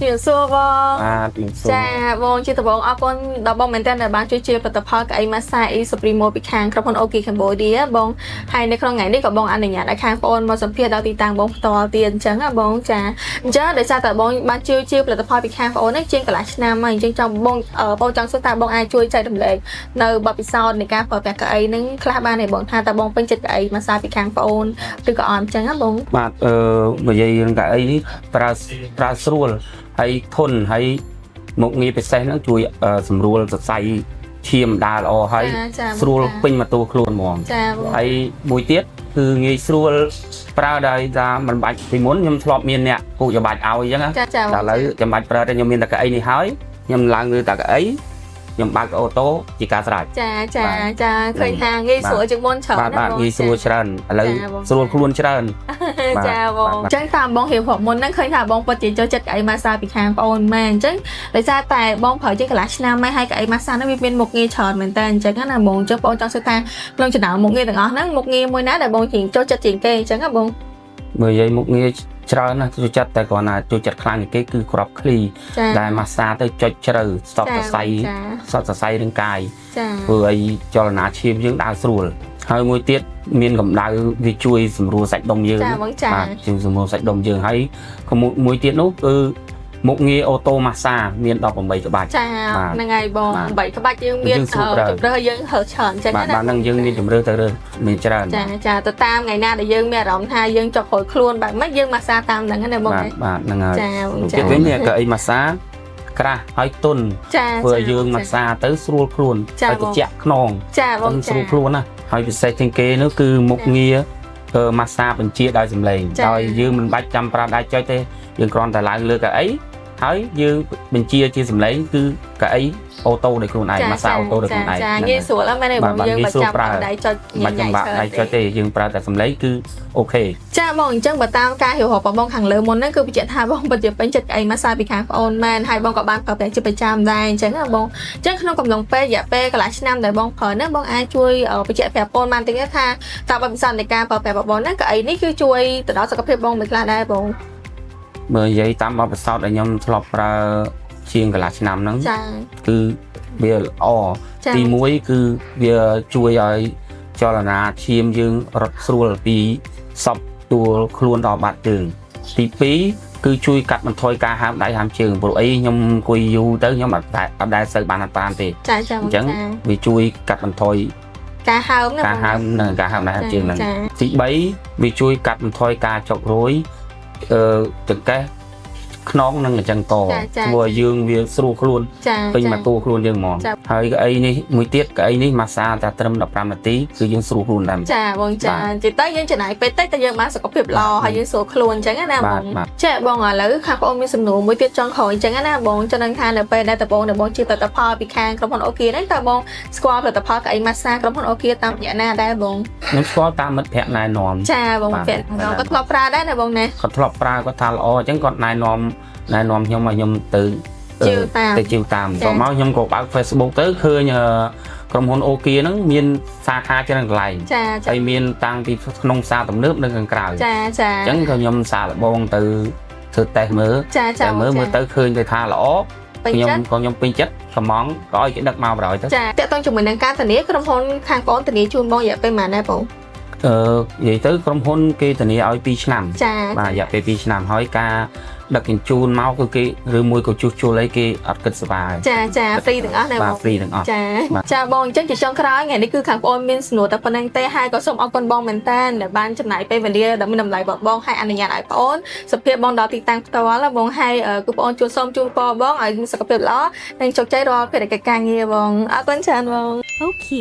Điều xưa vâng. Chà vâng chị tập vâng ở con đó bông mình tên là bán chơi chơi và tập hợp cái massage Supremo bị khang trong con ok Cambodia bông hayในครั้งไหนนี่ก็บองอันนี้นะคางปอนมาสัมผัสดาวตีตังบองต่อเตียนจังอ่ะบองจ้าจ้าเดี๋ยวซาแต่บองบ้านชิวชิวผลิตภัณฑ์ปีคางปอนนี่จริงกับหลายชนะมาจริงจังบองบองจังสุดตาบองไอช่วยใจดำเนินในบาปิซอนในการเปิดแบบกับไอ้นั่งคลาบ้านในบองทาแต่บองเป็นจิตไอ้มาซาปีคางปอนคือก็อ่อนจังอ่ะบองบาดbây giờ cái ấy pra srul hay thôn hay một nghề phải xây nó chui sầm rùa xây chiêm đà lò hay srul pin mà tu khuôn mỏng hay mùi tiết từ nghề srul pra đây ra mình bạch thì muốn nhâm lọp miền nè cụ cho bạch ao vậy á là lấy cho bạch pra đây nhâm miền là cái ấy này hái nhâm là người ta cái ấy nhâm bạch ô tô chỉ cả sải chà khởi hàng nghi sủa chừng môn chở bạn nghi sủa trần lấy srul khuôn trần chà bông chắc tạm bông hiểu học môn năng khởi thả bông vật chỉ cho chất cái massage bị khang bông men chứ để ra tại bông khởi chứ cái lá nam mai hai cái massage nó bên một nghi chở mình tên chắc là bông cho bông trong sự ta lần chỉ đạo một nghi từng nó một nghi môi ná để bông chỉ cho chất chỉnh kê chắc là bông 10 giây một nghiច្រើនណាស់ចូលចិត្តតែគាត់ណាចូលចិត្តខ្លាំងគេគឺក្របឃ្លីដែលម៉ាសាទៅចុចជ្រៅសតសរសៃរាងកាយធ្វើឲ្យចលនាឈាមយើងដើរស្រួលហើយមួយទៀតមានកម្ដៅវាជួយសម្រួលសាច់ដុំយើងបាទជួយសម្រួលសាច់ដុំយើងហើយមួយទៀតនោះគឺមុខងារអូតូម៉ាសាមាន18ក្បាច់ចាហ្នឹងហើយបង8ក្បាច់យើងមានជម្រើសយើងហើច្រើនចឹងណាបាទហ្នឹងយើងមានជម្រើសទៅរើសមានច្រើនចាទៅតាមថ្ងៃណាដែលយើងមានអារម្មណ៍ថាយើងចុកក្រោយខ្លួនបែបម៉េចយើងម៉ាសាតាមហ្នឹងណាបងបាទហ្នឹងហើយចាទៀតវិញនេះក៏អីម៉ាសាក្រាស់ហើយទុនធ្វើឲ្យយើងម៉ាសាទៅស្រួលខ្លួនហើយត្រជាក់ខ្នងចាបងស្រួលខ្លួនណាហើយពិសេសជាងគេនោះគឺមុខងារម៉ាសាបញ្ជាដោយសម្លេងដោយយើងមិនបាច់ចាំប្រើដៃចុចទេយើងគ្រាន់តែឡើងលើកៅអីហើយយើងបញ្ជាជាសម្លេងគឺកៅអីអូតូដោយខ្លួនឯងម៉ាសាអូតូដោយខ្លួនឯងចាងាយស្រួលណាស់មែនទេបងយើងមិនចាំប្រើដៃចុចមិនចាំបាក់ដៃចុចទេយើងប្រើតែសម្លេងគឺអូខេចាបងអញ្ចឹងបើតាមការhiểuរបស់បងខាងលើមុនហ្នឹងគឺបញ្ជាក់ថាបងពិតជាពេញចិត្តអីម៉ាសាពីខាងប្អូនមែនហើយបងក៏បានប្រើប្រាស់ជាប្រចាំដែរអញ្ចឹងណាបងអញ្ចឹងក្នុងកំឡុងពេលរយៈពេលកន្លះឆ្នាំដែលបងប្រើហ្នឹងបងអាចជួយបញ្ជាក់ប្រាប់ប្អូនបានតិចថាតើបទពិសោធន៍នៃការប្រើប្រាស់របស់បងហ្នឹងក៏អីនេះគឺជួយទៅដល់សុខភាពបងមិនខ្លះដែរបងមើលនិយាយតាមបទពិសោធន៍ដែលខ្ញុំធ្លាប់ប្រើជាងកន្លះឆ្នាំហ្នឹងគឺវាល្អទី1គឺវាជួយឲ្យចលនាឈាមយើងរត់ស្រួលពីសពទួលខ្លួនដល់បាត់ជើងទី2គឺជួយកាត់បន្ថយការហើមដៃហើមជើងព្រោះអីខ្ញុំអង្គុយយូរទៅខ្ញុំអត់ដែលសូវបានអត់បានទេអញ្ចឹងវាជួយកាត់បន្ថយការហើមការហើមនិងការហើមដៃហើមជើងហ្នឹងទី3វាជួយកាត់បន្ថយការចុករយចង្កេះខ្នងនឹងអញ្ចឹងតធ្វើឲ្យយើងវាស្រួលខ្លួនពេញមកតួខ្លួនយើងហ្មងហើយកៅអីនេះមួយទៀតកៅអីនេះម៉ាសាតែត្រឹម15នាទីគឺយើងស្រួលខ្លួនដែរចាបងចានិយាយទៅយើងចំណាយពេលតិចតែយើងបានសុខភាពល្អហើយយើងស្រួលខ្លួនអញ្ចឹងណាបងចាបងឥឡូវខាងបងមានសំណួរមួយទៀតចង់ក្រោយអញ្ចឹងណាបងចង់ដឹងថានៅពេលដែលតបងជាផលិតផលពីខាងក្រុមហ៊ុនអូគីហ្នឹងតើបងស្គាល់ផលិតផលកៅអីម៉ាសាក្រុមហ៊ុនអូគីតាមរយៈណាដែរបងខ្ញុំស្គាល់តាមមិត្តភ័ក្តិណែនាំចាបងមិត្តភ័ក្តិក៏ធ្លាប់ប្រើដែរណាបងណាគាត់ធ្លាប់ប្រើគាត់ថាល្អអញ្ចឹងគាត់ណែនាំខ្ញុំឲ្យខ្ញុំទៅជីវតាមតមកខ្ញុំក៏បើក Facebook ទៅឃើញក្រុមហ៊ុនអូគីហ្នឹងមានសាខាច្រើនកន្លែងហើយមានតាំងពីក្នុងផ្សារទំនើបនិងខាងក្រៅចាអញ្ចឹងក៏ខ្ញុំសាកល្បងទៅធ្វើតេស្តមើលតែមើលទៅឃើញទៅថាល្អខ្ញុំពេញចិត្តកំងក៏ឲ្យគេដឹកមកបរោយទៅចាតើតើជាមួយនឹងការធានាក្រុមហ៊ុនខាងបងធានាជូនបងរយៈពេលប៉ុន្មានដែរបងនិយាយទៅក្រុមហ៊ុនគេធានាឲ្យ2ឆ្នាំបាទរយៈពេល2ឆ្នាំហើយការដឹកជញ្ជូនមកគឺគេឬមួយក៏ជួសជុលអីគេអត់គិតសេវាចាហ្វ្រីទាំងអស់ណាបងហ្វ្រីទាំងអស់ចាបងអញ្ចឹងជាចុងក្រោយថ្ងៃនេះគឺខាងបងមានសំណួរតែប៉ុណ្្នឹងទេហើយក៏សូមអរគុណបងមែនតើដែលបានចំណាយពេលវេលាដែលមានតម្លៃបងហើយអនុញ្ញាតឲ្យបងសុខភាពបងដល់ទីតាំងផ្ទាល់បងហើយគឺបងជួសូមជូនពរបងឲ្យសុខភាពល្អនិងជោគជ័យរាល់ភារកិច្ចការងារបងអរគុណច្រើនបងអូខេ